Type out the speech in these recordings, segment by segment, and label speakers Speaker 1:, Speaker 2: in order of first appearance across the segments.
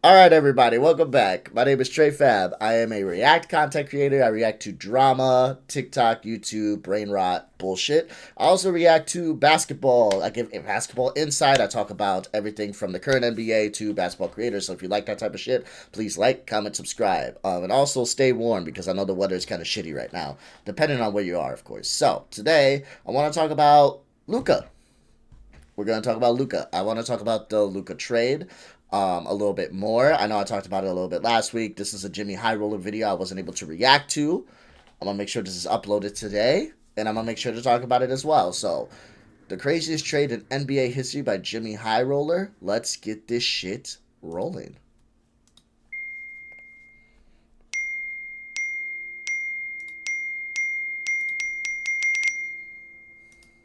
Speaker 1: Alright everybody, welcome back. My name is Trey Fab. I am a React content creator. I react to drama, TikTok, YouTube, brain rot, bullshit. I also react to basketball. I give a basketball insight. I talk about everything from the current NBA to basketball creators. So if you like that type of shit, please like, comment, subscribe. And also stay warm because I know the weather is kind of shitty right now, depending on where you are, of course. So today, I want to talk about Luka. We're going to talk about Luka. I want to talk about the Luka trade a little bit more. I know I talked about it a little bit last week. This is a Jimmy High Roller video I wasn't able to react to. I'm going to make sure this is uploaded today, and I'm going to make sure to talk about it as well. So, the craziest trade in NBA history by Jimmy High Roller. Let's get this shit rolling.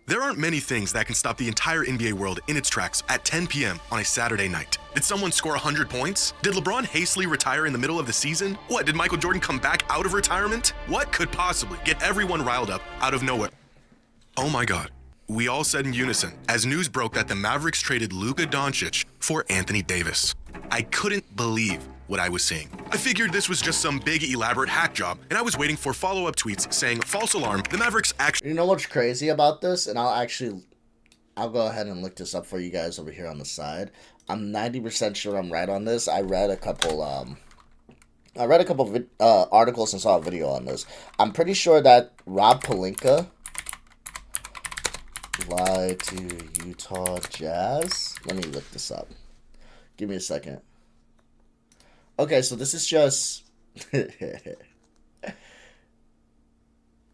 Speaker 2: There aren't many things that can stop the entire NBA world in its tracks at 10 p.m. on a Saturday night. Did someone score 100 points? Did LeBron hastily retire in the middle of the season? What, did Michael Jordan come back out of retirement? What could possibly get everyone riled up out of nowhere? Oh my God. We all said in unison as news broke that the Mavericks traded Luka Doncic for Anthony Davis. I couldn't believe what I was seeing. I figured this was just some big elaborate hack job, and I was waiting for follow-up tweets saying, false alarm, the Mavericks actually...
Speaker 1: You know what's crazy about this? And I'll go ahead and look this up for you guys over here on the side. I'm 90% sure I'm right on this. I read a couple articles and saw a video on this. I'm pretty sure that Rob Pelinka lied to Utah Jazz. Let me look this up. Give me a second. Okay, so this is just...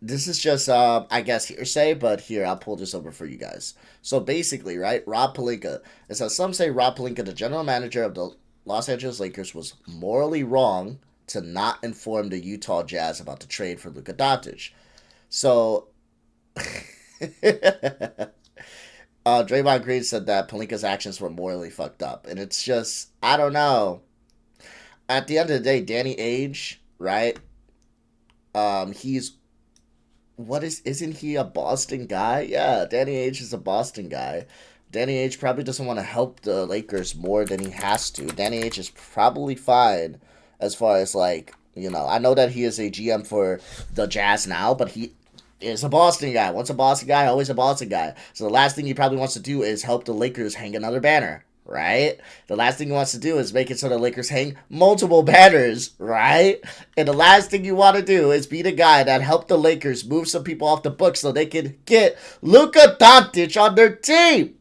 Speaker 1: This is just, I guess, hearsay, but here, I'll pull this over for you guys. So basically, right, Rob Pelinka, it says, some say Rob Pelinka, the general manager of the Los Angeles Lakers, was morally wrong to not inform the Utah Jazz about the trade for Luka Doncic. So, Draymond Green said that Pelinka's actions were morally fucked up. And it's just, I don't know. At the end of the day, Danny Ainge, right, isn't he a Boston guy? Yeah, Danny Ainge is a Boston guy. Danny Ainge probably doesn't want to help the Lakers more than he has to. Danny Ainge is probably fine as far as, like, you know, I know that he is a GM for the Jazz now, but he is a Boston guy. Once a Boston guy, always a Boston guy. So the last thing he probably wants to do is help the Lakers hang another banner. Right? The last thing he wants to do is make it so the Lakers hang multiple banners, right? And the last thing you want to do is be the guy that helped the Lakers move some people off the books so they can get Luka Doncic on their team.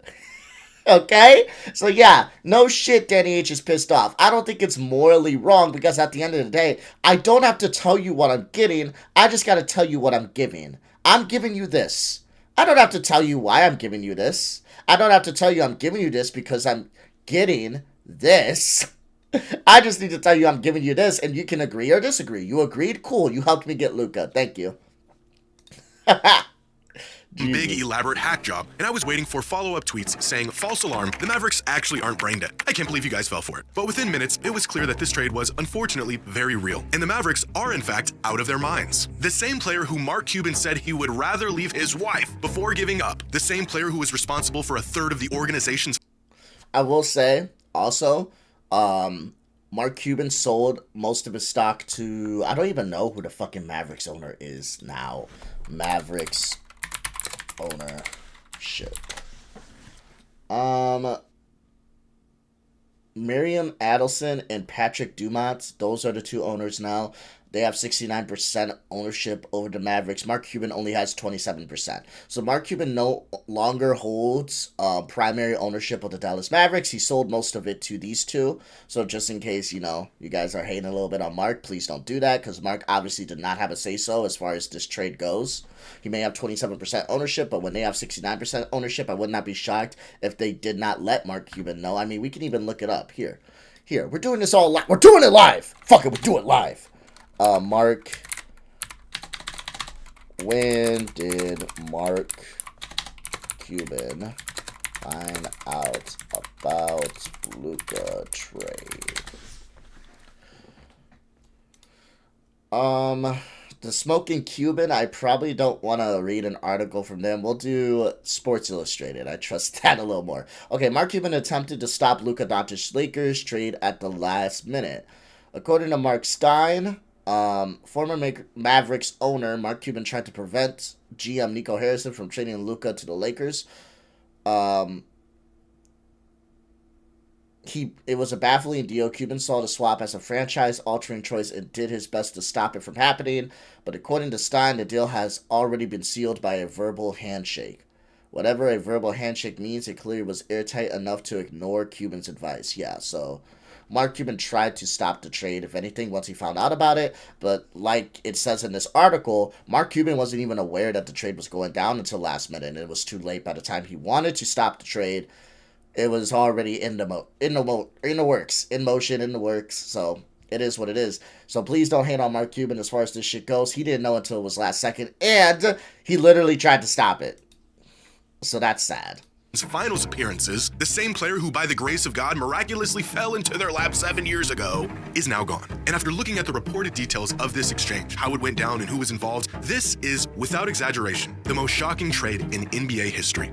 Speaker 1: Okay? So yeah, no shit, Danny Ainge is pissed off. I don't think it's morally wrong because at the end of the day, I don't have to tell you what I'm getting. I just got to tell you what I'm giving. I'm giving you this. I don't have to tell you why I'm giving you this. I don't have to tell you I'm giving you this because I'm getting this. I just need to tell you I'm giving you this, and you can agree or disagree. You agreed? Cool. You helped me get Luka. Thank you.
Speaker 2: Big elaborate hack job, and I was waiting for follow-up tweets saying, false alarm, the Mavericks actually aren't brain dead. I can't believe you guys fell for it. But within minutes, it was clear that this trade was unfortunately very real, and the Mavericks are in fact out of their minds. The same player who Mark Cuban said he would rather leave his wife before giving up. The same player who was responsible for a third of the organization's...
Speaker 1: I will say, also, Mark Cuban sold most of his stock to... I don't even know who the fucking Mavericks owner is now. Mavericks owner. Shit. Miriam Adelson and Patrick Dumont. Those are the two owners now. They have 69% ownership over the Mavericks. Mark Cuban only has 27%. So Mark Cuban no longer holds primary ownership of the Dallas Mavericks. He sold most of it to these two. So just in case, you know, you guys are hating a little bit on Mark, please don't do that because Mark obviously did not have a say-so as far as this trade goes. He may have 27% ownership, but when they have 69% ownership, I would not be shocked if they did not let Mark Cuban know. I mean, we can even look it up. Here, we're doing this all live. We're doing it live. Fuck it, we'll do it live. Mark, when did Mark Cuban find out about Luka trade? The Smoking Cuban, I probably don't want to read an article from them. We'll do Sports Illustrated. I trust that a little more. Okay, Mark Cuban attempted to stop Luka Doncic's Lakers trade at the last minute. According to Mark Stein, former Mavericks owner Mark Cuban tried to prevent GM Nico Harrison from trading Luka to the Lakers. It was a baffling deal. Cuban saw the swap as a franchise-altering choice and did his best to stop it from happening. But according to Stein, the deal has already been sealed by a verbal handshake. Whatever a verbal handshake means, it clearly was airtight enough to ignore Cuban's advice. Yeah, so Mark Cuban tried to stop the trade, if anything, once he found out about it. But like it says in this article, Mark Cuban wasn't even aware that the trade was going down until last minute, and it was too late by the time he wanted to stop the trade. It was already in the works. So it is what it is. So please don't hate on Mark Cuban as far as this shit goes. He didn't know until it was last second, and he literally tried to stop it. So that's sad.
Speaker 2: Finals appearances, the same player who by the grace of God miraculously fell into their lap 7 years ago is now gone. And after looking at the reported details of this exchange, how it went down and who was involved, this is, without exaggeration, the most shocking trade in NBA history.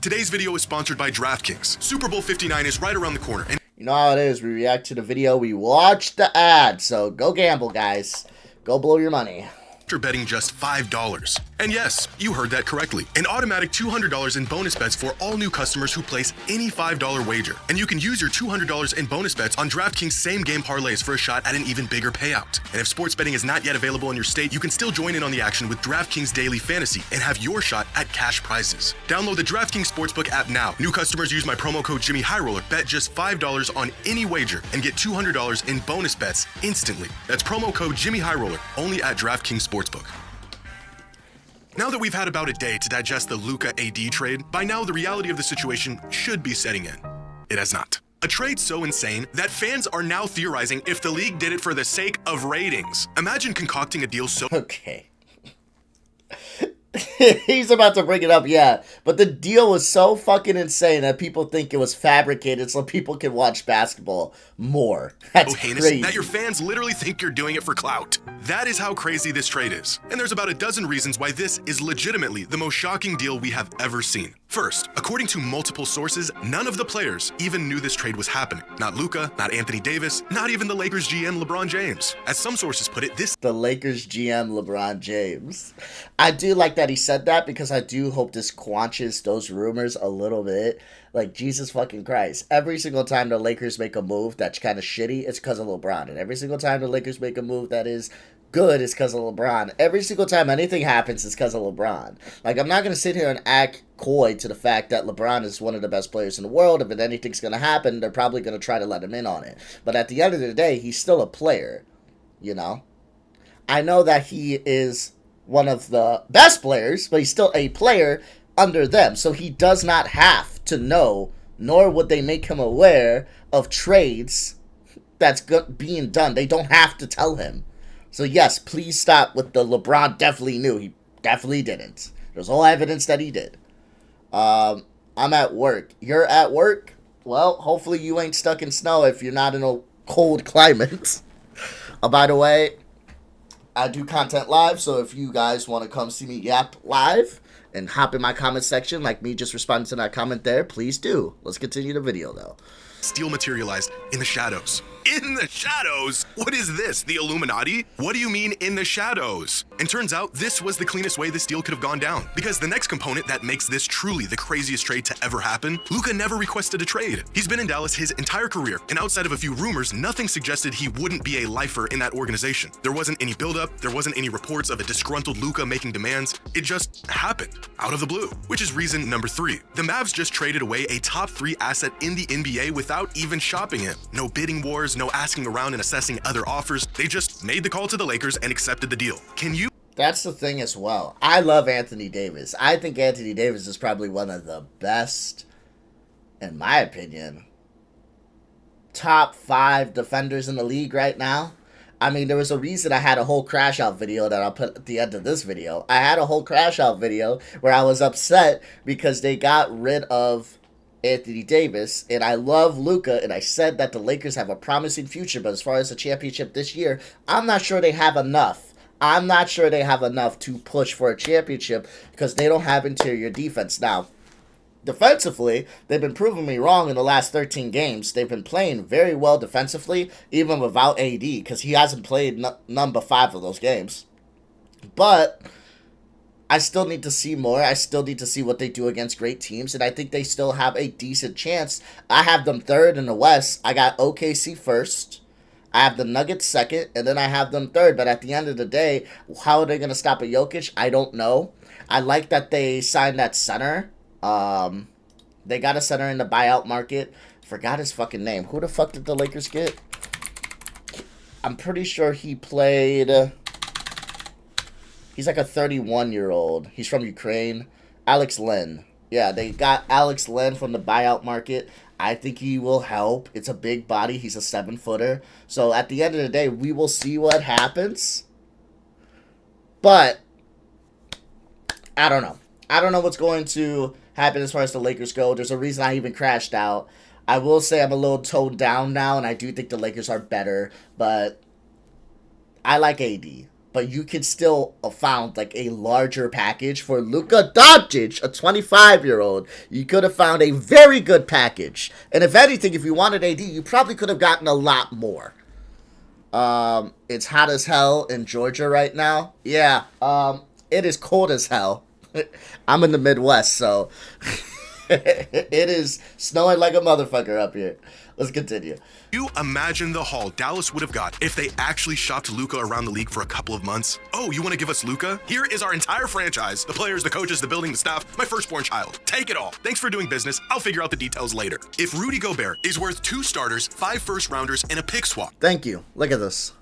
Speaker 2: Today's video is sponsored by DraftKings. Super Bowl 59 is right around the corner. And
Speaker 1: you know how it is. We react to the video, we watch the ad. So go gamble, guys. Go blow your money.
Speaker 2: After betting just $5. And yes, you heard that correctly. An automatic $200 in bonus bets for all new customers who place any $5 wager. And you can use your $200 in bonus bets on DraftKings same-game parlays for a shot at an even bigger payout. And if sports betting is not yet available in your state, you can still join in on the action with DraftKings Daily Fantasy and have your shot at cash prizes. Download the DraftKings Sportsbook app now. New customers use my promo code JxmyHighroller's, bet just $5 on any wager, and get $200 in bonus bets instantly. That's promo code JxmyHighroller, only at DraftKings Sportsbook. Now that we've had about a day to digest the Luka AD trade, by now the reality of the situation should be setting in. It has not. A trade so insane that fans are now theorizing if the league did it for the sake of ratings. Imagine concocting a deal so...
Speaker 1: Okay. He's about to bring it up, yeah. But the deal was so fucking insane that people think it was fabricated so people can watch basketball more. That's crazy.
Speaker 2: That your fans literally think you're doing it for clout. That is how crazy this trade is. And there's about a dozen reasons why this is legitimately the most shocking deal we have ever seen. First, according to multiple sources, none of the players even knew this trade was happening. Not Luka, not Anthony Davis, not even the Lakers GM LeBron James. As some sources put it,
Speaker 1: the Lakers GM LeBron James. I do like that he said that because I do hope this quenches those rumors a little bit. Like, Jesus fucking Christ. Every single time the Lakers make a move that's kind of shitty, it's because of LeBron. And every single time the Lakers make a move that is good, it's because of LeBron. Every single time anything happens, it's because of LeBron. Like, I'm not going to sit here and act coy to the fact that LeBron is one of the best players in the world. If anything's going to happen, they're probably going to try to let him in on it. But at the end of the day, he's still a player, you know? I know that he is one of the best players, but he's still a player under them. So he does not have to know, nor would they make him aware of trades that's being done. They don't have to tell him. So yes, please stop with the LeBron definitely knew. He definitely didn't. There's all evidence that he did. I'm at work. You're at work? Well, hopefully you ain't stuck in snow if you're not in a cold climate. By the way, I do content live, so if you guys want to come see me yap live and hop in my comment section like me just responding to that comment there, please do. Let's continue the video, though.
Speaker 2: Steel materialized in the shadows. In the shadows? What is this, the Illuminati? What do you mean in the shadows? And turns out this was the cleanest way this deal could have gone down. Because the next component that makes this truly the craziest trade to ever happen, Luka never requested a trade. He's been in Dallas his entire career, and outside of a few rumors, nothing suggested he wouldn't be a lifer in that organization. There wasn't any buildup, there wasn't any reports of a disgruntled Luka making demands. It just happened, out of the blue. Which is reason number 3. The Mavs just traded away a top 3 asset in the NBA without even shopping him. No bidding wars, no asking around and assessing other offers. They just made the call to the Lakers and accepted the deal. Can you?
Speaker 1: That's the thing as well. I love Anthony Davis. I think Anthony Davis is probably one of the best, in my opinion, top 5 defenders in the league right now. I mean, there was a reason I had a whole crash out video that I'll put at the end of this video. I had a whole crash out video where I was upset because they got rid of Anthony Davis, and I love Luka, and I said that the Lakers have a promising future, but as far as the championship this year, I'm not sure they have enough. I'm not sure they have enough to push for a championship because they don't have interior defense. Now, defensively, they've been proving me wrong in the last 13 games. They've been playing very well defensively, even without AD, because he hasn't played none but 5 of those games. But I still need to see more. I still need to see what they do against great teams, and I think they still have a decent chance. I have them third in the West. I got OKC first. I have the Nuggets second, and then I have them third. But at the end of the day, how are they going to stop a Jokic? I don't know. I like that they signed that center. They got a center in the buyout market. Forgot his fucking name. Who the fuck did the Lakers get? I'm pretty sure he played... He's like a 31-year-old. He's from Ukraine. Alex Len. Yeah, they got Alex Len from the buyout market. I think he will help. It's a big body. He's a 7-footer. So at the end of the day, we will see what happens. But I don't know. I don't know what's going to happen as far as the Lakers go. There's a reason I even crashed out. I will say I'm a little toned down now, and I do think the Lakers are better. But I like AD. But you could still have found like a larger package for Luka Doncic, a 25-year-old. You could have found a very good package. And if anything, if you wanted AD, you probably could have gotten a lot more. It's hot as hell in Georgia right now. Yeah, it is cold as hell. I'm in the Midwest, so it is snowing like a motherfucker up here. Let's continue.
Speaker 2: You imagine the haul Dallas would have got if they actually shopped Luka around the league for a couple of months. Oh, you want to give us Luka? Here is our entire franchise, the players, the coaches, the building, the staff, my firstborn child. Take it all. Thanks for doing business. I'll figure out the details later. If Rudy Gobert is worth 2 starters, 5 first-rounders, and a pick swap.
Speaker 1: Thank you. Look at this.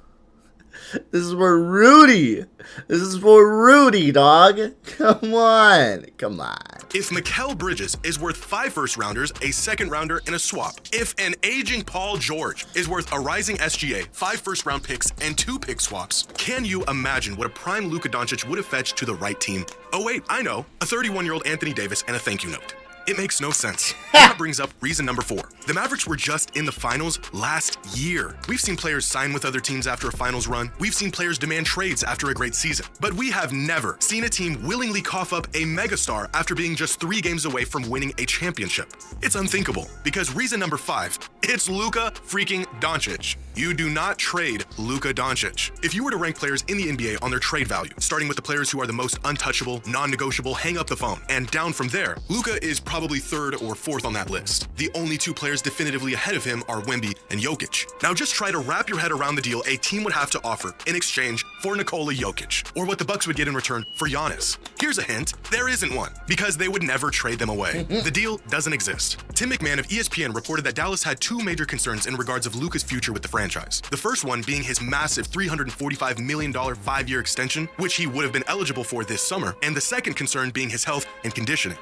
Speaker 1: This is for Rudy. This is for Rudy, dog. Come on. Come on.
Speaker 2: If Mikal Bridges is worth 5 first-rounders, a second-rounder, and a swap. If an aging Paul George is worth a rising SGA, 5 first-round picks, and 2 pick swaps, can you imagine what a prime Luka Doncic would have fetched to the right team? Oh wait, I know. A 31-year-old Anthony Davis and a thank you note. It makes no sense. That brings up reason number 4. The Mavericks were just in the finals last year. We've seen players sign with other teams after a finals run. We've seen players demand trades after a great season. But we have never seen a team willingly cough up a megastar after being just 3 games away from winning a championship. It's unthinkable, because reason number 5, it's Luka freaking Doncic. You do not trade Luka Doncic. If you were to rank players in the NBA on their trade value, starting with the players who are the most untouchable, non-negotiable, hang up the phone, and down from there, Luka is probably 3rd or 4th on that list. The only 2 players definitively ahead of him are Wemby and Jokic. Now just try to wrap your head around the deal a team would have to offer in exchange for Nikola Jokic, or what the Bucks would get in return for Giannis. Here's a hint, there isn't one, because they would never trade them away. The deal doesn't exist. Tim McMahon of ESPN reported that Dallas had 2 major concerns in regards of Luka's future with the franchise. The first one being his massive $345 million 5-year extension, which he would have been eligible for this summer, and the second concern being his health and conditioning.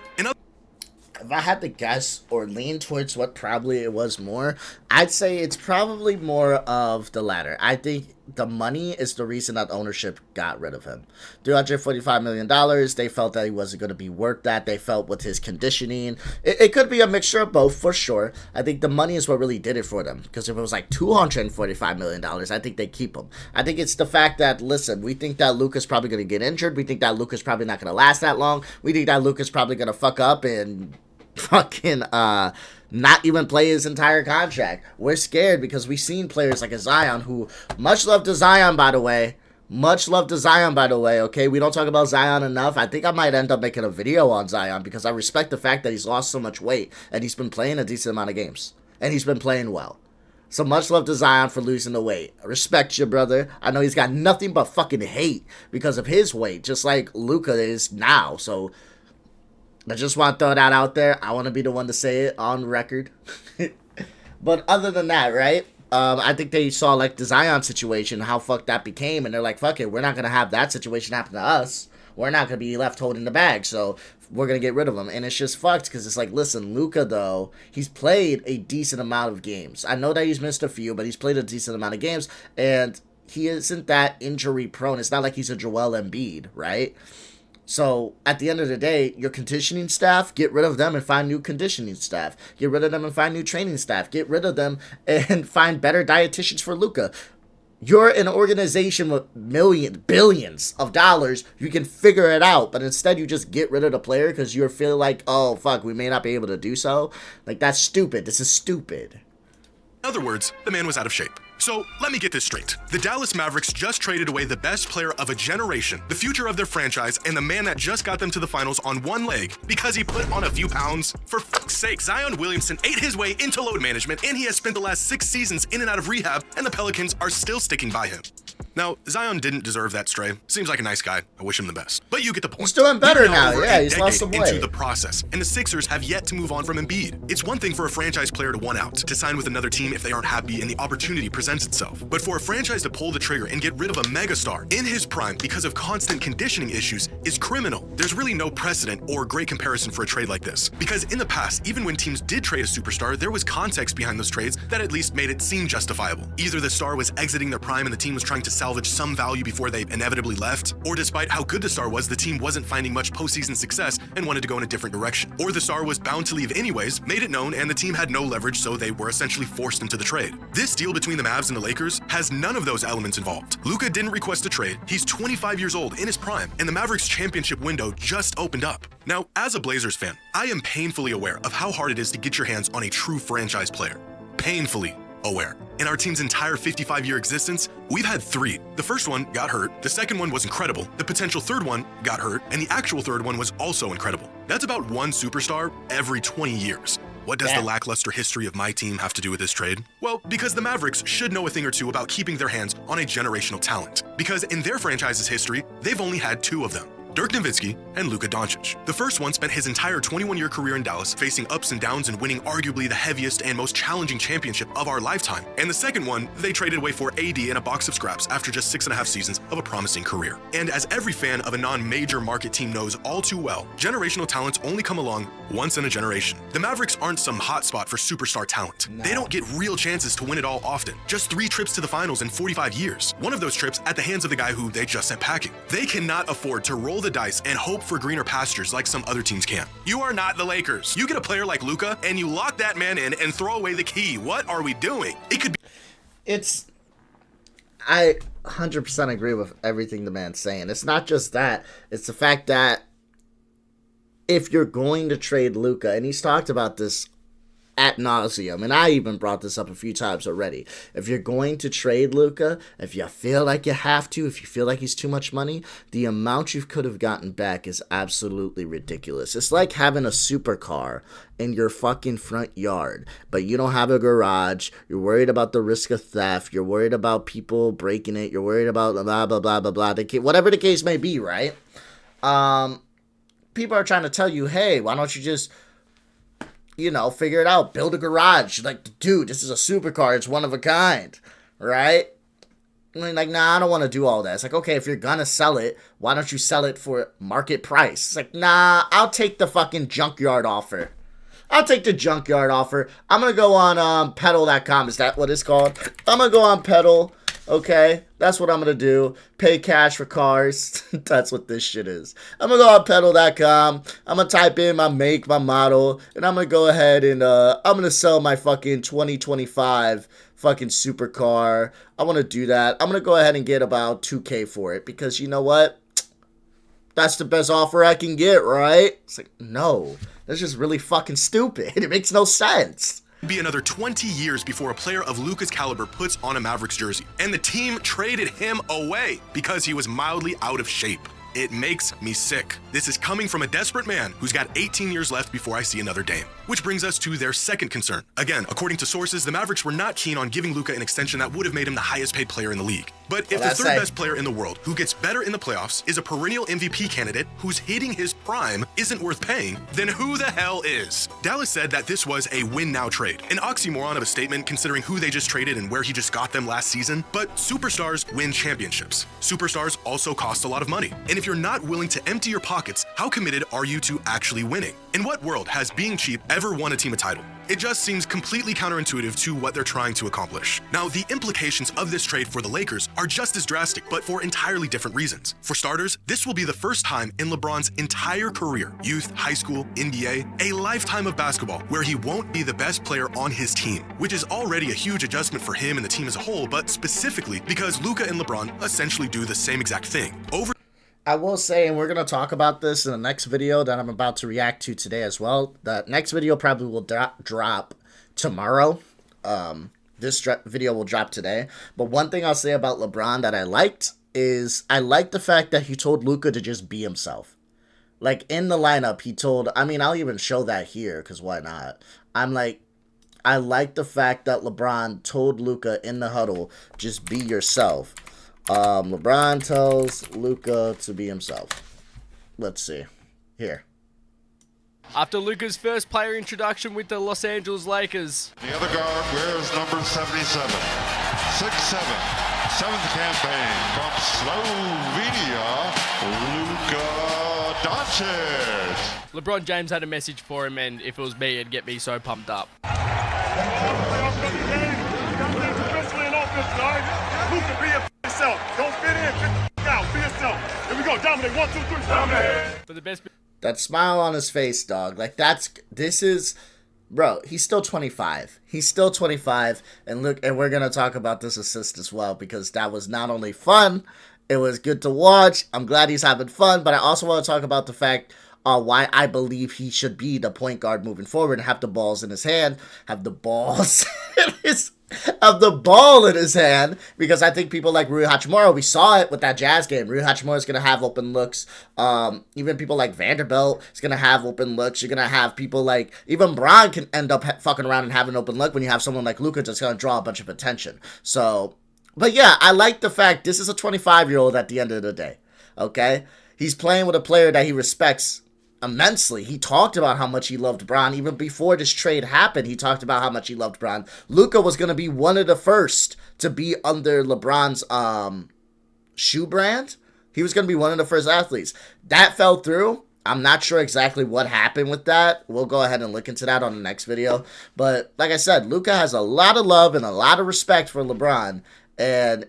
Speaker 1: If I had to guess or lean towards what probably it was more, I'd say it's probably more of the latter. I think the money is the reason that ownership got rid of him. $345 million, they felt that he wasn't going to be worth that. They felt with his conditioning. It could be a mixture of both, for sure. I think the money is what really did it for them. Because if it was like $245 million, I think they'd keep him. I think it's the fact that, listen, we think that Luka's probably going to get injured. We think that Luka's probably not going to last that long. We think that Luka's probably going to fuck up and fucking not even play his entire contract. We're scared because we've seen players like a Zion, who, much love to Zion, by the way. Much love to Zion, by the way, okay? We don't talk about Zion enough. I think I might end up making a video on Zion because I respect the fact that he's lost so much weight and he's been playing a decent amount of games. And he's been playing well. So much love to Zion for losing the weight. I respect you, brother. I know he's got nothing but fucking hate because of his weight, just like Luka is now. So I just want to throw that out there. I want to be the one to say it on record. But other than that, right? I think they saw like the Zion situation, how fucked that became, and they're like, fuck it, we're not going to have that situation happen to us. We're not going to be left holding the bag, so we're going to get rid of him. And it's just fucked because it's like, listen, Luka, though, he's played a decent amount of games. I know that he's missed a few, but he's played a decent amount of games, and he isn't that injury prone. It's not like he's a Joel Embiid, right? So at the end of the day, your conditioning staff, get rid of them and find new conditioning staff. Get rid of them and find new training staff. Get rid of them and find better dietitians for Luka. You're an organization with billions of dollars. You can figure it out, but instead you just get rid of the player because you feel like, oh, fuck, we may not be able to do so. Like, that's stupid. This is stupid.
Speaker 2: In other words, the man was out of shape. So let me get this straight. The Dallas Mavericks just traded away the best player of a generation, the future of their franchise, and the man that just got them to the finals on one leg because he put on a few pounds. For fuck's sake, Zion Williamson ate his way into load management, and he has spent the last 6 seasons in and out of rehab, and the Pelicans are still sticking by him. Now, Zion didn't deserve that stray. Seems like a nice guy. I wish him the best. But you get the point.
Speaker 1: He's doing better now. Yeah, he's lost some weight.
Speaker 2: Into the process, and the Sixers have yet to move on from Embiid. It's one thing for a franchise player to want out, to sign with another team if they aren't happy and the opportunity presents itself. But for a franchise to pull the trigger and get rid of a megastar in his prime because of constant conditioning issues is criminal. There's really no precedent or great comparison for a trade like this. Because in the past, even when teams did trade a superstar, there was context behind those trades that at least made it seem justifiable. Either the star was exiting their prime and the team was trying to salvage some value before they inevitably left, or despite how good the star was, the team wasn't finding much postseason success and wanted to go in a different direction. Or the star was bound to leave anyways, made it known, and the team had no leverage, so they were essentially forced into the trade. This deal between the Mavs and the Lakers has none of those elements involved. Luka didn't request a trade, he's 25 years old in his prime, and the Mavericks championship window just opened up. Now, as a Blazers fan, I am painfully aware of how hard it is to get your hands on a true franchise player. Painfully aware. In our team's entire 55-year existence, we've had 3. The first one got hurt, the second one was incredible, the potential third one got hurt, and the actual third one was also incredible. That's about one superstar every 20 years. What does the lackluster history of my team have to do with this trade? Well, because the Mavericks should know a thing or two about keeping their hands on a generational talent. Because in their franchise's history, they've only had 2 of them. Dirk Nowitzki and Luka Doncic. The first one spent his entire 21-year career in Dallas, facing ups and downs and winning arguably the heaviest and most challenging championship of our lifetime. And the second one, they traded away for AD and a box of scraps after just 6.5 seasons of a promising career. And as every fan of a non-major market team knows all too well, generational talents only come along once in a generation. The Mavericks aren't some hotspot for superstar talent. No. They don't get real chances to win it all often. Just 3 trips to the finals in 45 years. One of those trips at the hands of the guy who they just sent packing. They cannot afford to roll the dice and hope for greener pastures like some other teams can. You are not the Lakers. You get a player like Luka and you lock that man in and throw away the key. What are we doing? It could be...
Speaker 1: I 100% agree with everything the man's saying. It's not just that. It's the fact that if you're going to trade Luka, and he's talked about this ad nauseum, and I even brought this up a few times already. If you're going to trade Luka, if you feel like you have to, if you feel like he's too much money, the amount you could have gotten back is absolutely ridiculous. It's like having a supercar in your fucking front yard, but you don't have a garage. You're worried about the risk of theft. You're worried about people breaking it. You're worried about blah, blah, blah, blah, blah. Whatever the case may be, right? People are trying to tell you, hey, why don't you just... figure it out. Build a garage. Like, dude, this is a supercar. It's one of a kind, right? Like, nah, I don't want to do all that. It's like, okay, if you're gonna sell it, why don't you sell it for market price? It's like, nah, I'll take the fucking junkyard offer. I'll take the junkyard offer. I'm gonna go on pedal.com. Is that what it's called? I'm gonna go on pedal. Okay, that's what I'm going to do. Pay cash for cars. That's what this shit is. I'm going to go on pedal.com. I'm going to type in my make, my model, and I'm going to go ahead and I'm going to sell my fucking 2025 fucking supercar. I want to do that. I'm going to go ahead and get about $2,000 for it because you know what? That's the best offer I can get, right? It's like, no, that's just really fucking stupid. It makes no sense.
Speaker 2: Be another 20 years before a player of Luka's caliber puts on a Mavericks jersey. And the team traded him away because he was mildly out of shape. It makes me sick. This is coming from a desperate man who's got 18 years left before I see another Dame. Which brings us to their second concern. Again, according to sources, the Mavericks were not keen on giving Luka an extension that would have made him the highest paid player in the league. But if the third best player in the world who gets better in the playoffs is a perennial MVP candidate who's hitting his prime isn't worth paying, then who the hell is? Dallas said that this was a win-now trade. An oxymoron of a statement considering who they just traded and where he just got them last season. But superstars win championships. Superstars also cost a lot of money. And if you're not willing to empty your pockets, how committed are you to actually winning? In what world has being cheap ever ever won a team a title. It just seems completely counterintuitive to what they're trying to accomplish. Now, the implications of this trade for the Lakers are just as drastic, but for entirely different reasons. For starters, this will be the first time in LeBron's entire career, youth, high school, NBA, a lifetime of basketball, where he won't be the best player on his team, which is already a huge adjustment for him and the team as a whole, but specifically because Luka and LeBron essentially do the same exact thing.
Speaker 1: I will say, and we're going to talk about this in the next video that I'm about to react to today as well. The next video probably will drop tomorrow. This video will drop today. But one thing I'll say about LeBron that I liked is I like the fact that he told Luka to just be himself. Like, in the lineup, he told, I mean, I'll even show that here, because why not? I like the fact that LeBron told Luka in the huddle, just be yourself. LeBron tells Luka to be himself. Let's see. Here.
Speaker 3: After Luka's first player introduction with the Los Angeles Lakers.
Speaker 4: The other guard wears number 77. 6'7". Seventh campaign from Slovenia, Luka Doncic.
Speaker 3: LeBron James had a message for him, and if it was me, it'd get me so pumped up.
Speaker 5: Luka, be yourself. Don't fit in. Out. Be yourself. Here we go. Dominate. 1, 2, 3. Dominate.
Speaker 3: For the best.
Speaker 1: That smile on his face, dog. Like, bro, he's still 25. He's still 25. And look, and we're going to talk about this assist as well, because that was not only fun, it was good to watch. I'm glad he's having fun, but I also want to talk about the fact why I believe he should be the point guard moving forward and have the balls in his hand, have the balls of the ball in his hand, because I think people like Rui Hachimura, we saw it with that Jazz game. Rui Hachimura is going to have open looks. Even people like Vanderbilt is going to have open looks. You're going to have people like, even Bron can end up fucking around and have an open look when you have someone like Luka just going to draw a bunch of attention. So, but yeah, I like the fact this is a 25-year-old at the end of the day, okay? He's playing with a player that he respects immensely. He talked about how much he loved Bron. Even before this trade happened, he talked about how much he loved Bron. Luka was going to be one of the first to be under LeBron's shoe brand. He was going to be one of the first athletes. That fell through. I'm not sure exactly what happened with that. We'll go ahead and look into that on the next video. But like I said, Luka has a lot of love and a lot of respect for LeBron. And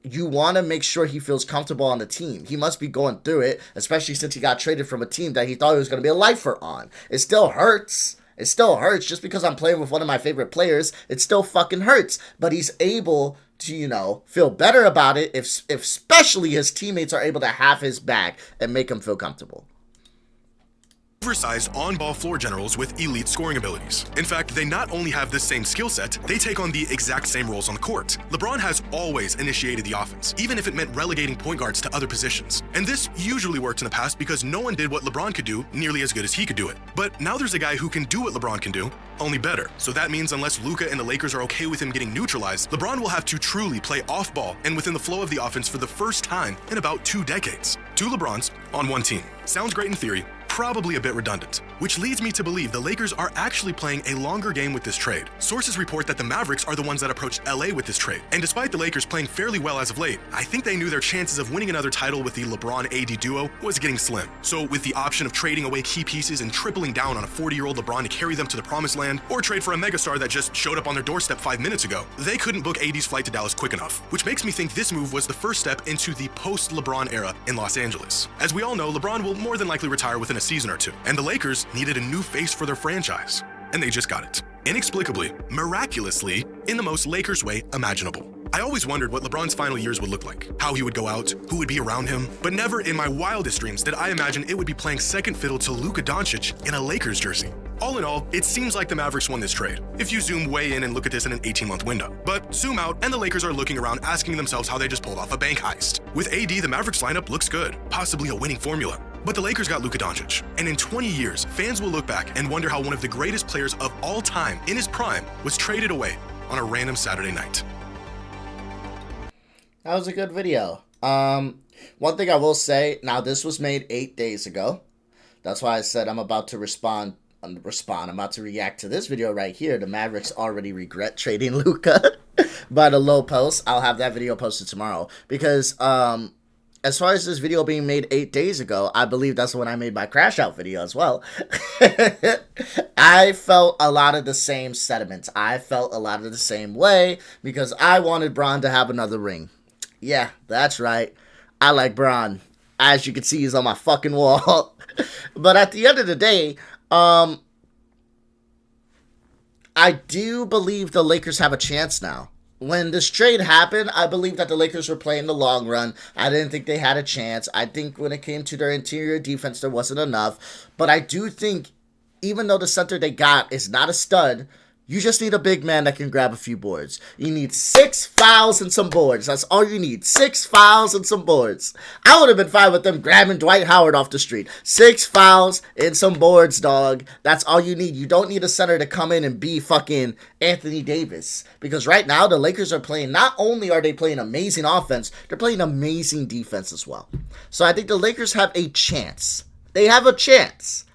Speaker 1: you want to make sure he feels comfortable on the team. He must be going through it, especially since he got traded from a team that he thought he was going to be a lifer on. It still hurts. It still hurts. Just because I'm playing with one of my favorite players, it still fucking hurts. But he's able to, you know, feel better about it if especially his teammates are able to have his back and make him feel comfortable.
Speaker 2: Oversized on-ball floor generals with elite scoring abilities. In fact, they not only have the same skill set, they take on the exact same roles on the court. LeBron has always initiated the offense, even if it meant relegating point guards to other positions. And this usually worked in the past because no one did what LeBron could do nearly as good as he could do it. But now there's a guy who can do what LeBron can do, only better. So that means unless Luka and the Lakers are okay with him getting neutralized, LeBron will have to truly play off-ball and within the flow of the offense for the first time in about 2 decades. 2 LeBrons on 1 team. Sounds great in theory, probably a bit redundant, which leads me to believe the Lakers are actually playing a longer game with this trade. Sources report that the Mavericks are the ones that approached LA with this trade, and despite the Lakers playing fairly well as of late, I think they knew their chances of winning another title with the LeBron-AD duo was getting slim. So with the option of trading away key pieces and tripling down on a 40-year-old LeBron to carry them to the promised land, or trade for a megastar that just showed up on their doorstep 5 minutes ago, they couldn't book AD's flight to Dallas quick enough, which makes me think this move was the first step into the post-LeBron era in Los Angeles. As we all know, LeBron will more than likely retire within a season or two, and the Lakers needed a new face for their franchise, and they just got it. Inexplicably, miraculously, in the most Lakers way imaginable. I always wondered what LeBron's final years would look like, how he would go out, who would be around him, but never in my wildest dreams did I imagine it would be playing second fiddle to Luka Doncic in a Lakers jersey. All in all, it seems like the Mavericks won this trade, if you zoom way in and look at this in an 18-month window. But zoom out, and the Lakers are looking around asking themselves how they just pulled off a bank heist. With AD, the Mavericks lineup looks good, possibly a winning formula. But the Lakers got Luka Doncic, and in 20 years, fans will look back and wonder how one of the greatest players of all time in his prime was traded away on a random Saturday night.
Speaker 1: That was a good video. One thing I will say, now this was made 8 days ago. That's why I said I'm about to I'm about to react to this video right here. The Mavericks already regret trading Luka by the low post. I'll have that video posted tomorrow because as far as this video being made 8 days ago, I believe that's when I made my crash out video as well. I felt a lot of the same sentiments. I felt a lot of the same way because I wanted Bron to have another ring. Yeah, that's right. I like Bron. As you can see, he's on my fucking wall. But at the end of the day, I do believe the Lakers have a chance now. When this trade happened, I believe that the Lakers were playing the long run. I didn't think they had a chance. I think when it came to their interior defense, there wasn't enough. But I do think, even though the center they got is not a stud, you just need a big man that can grab a few boards. You need 6 fouls and some boards. That's all you need. 6 fouls and some boards. I would have been fine with them grabbing Dwight Howard off the street. 6 fouls and some boards, dog. That's all you need. You don't need a center to come in and be fucking Anthony Davis. Because right now, the Lakers are playing, not only are they playing amazing offense, they're playing amazing defense as well. So I think the Lakers have a chance. They have a chance.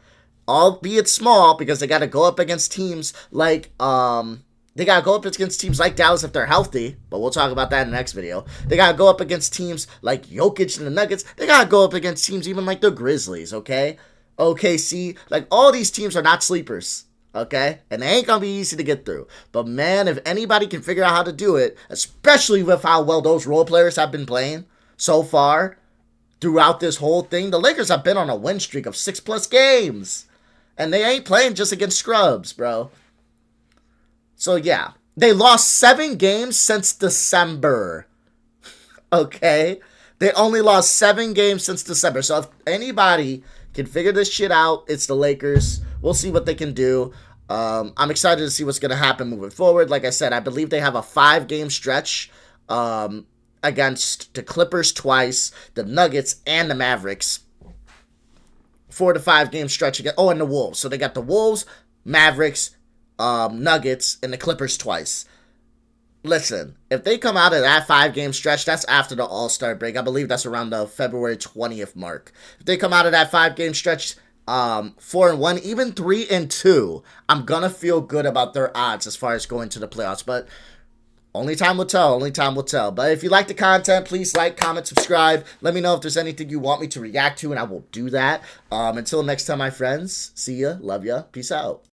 Speaker 1: Albeit small, because they got to go up against teams like, Dallas if they're healthy, but we'll talk about that in the next video. They got to go up against teams like Jokic and the Nuggets. They got to go up against teams even like the Grizzlies, okay? OKC, like all these teams are not sleepers, okay? And they ain't going to be easy to get through. But man, if anybody can figure out how to do it, especially with how well those role players have been playing so far throughout this whole thing, the Lakers have been on a win streak of 6+ games. And they ain't playing just against scrubs, bro. So, yeah. They lost 7 games since December. Okay? They only lost 7 games since December. So, if anybody can figure this shit out, it's the Lakers. We'll see what they can do. I'm excited to see what's going to happen moving forward. Like I said, I believe they have a 5-game stretch against the Clippers twice, the Nuggets, and the Mavericks. 4 to 5 game stretch again. Oh, and the Wolves. So they got the Wolves, Mavericks, Nuggets, and the Clippers twice. Listen, if they come out of that 5-game stretch, that's after the All-Star break. I believe that's around the February 20th mark. If they come out of that 5-game stretch 4-1, even 3-2, I'm gonna feel good about their odds as far as going to the playoffs. But only time will tell. Only time will tell. But if you like the content, please like, comment, subscribe. Let me know if there's anything you want me to react to, and I will do that. Until next time, my friends. See ya. Love ya. Peace out.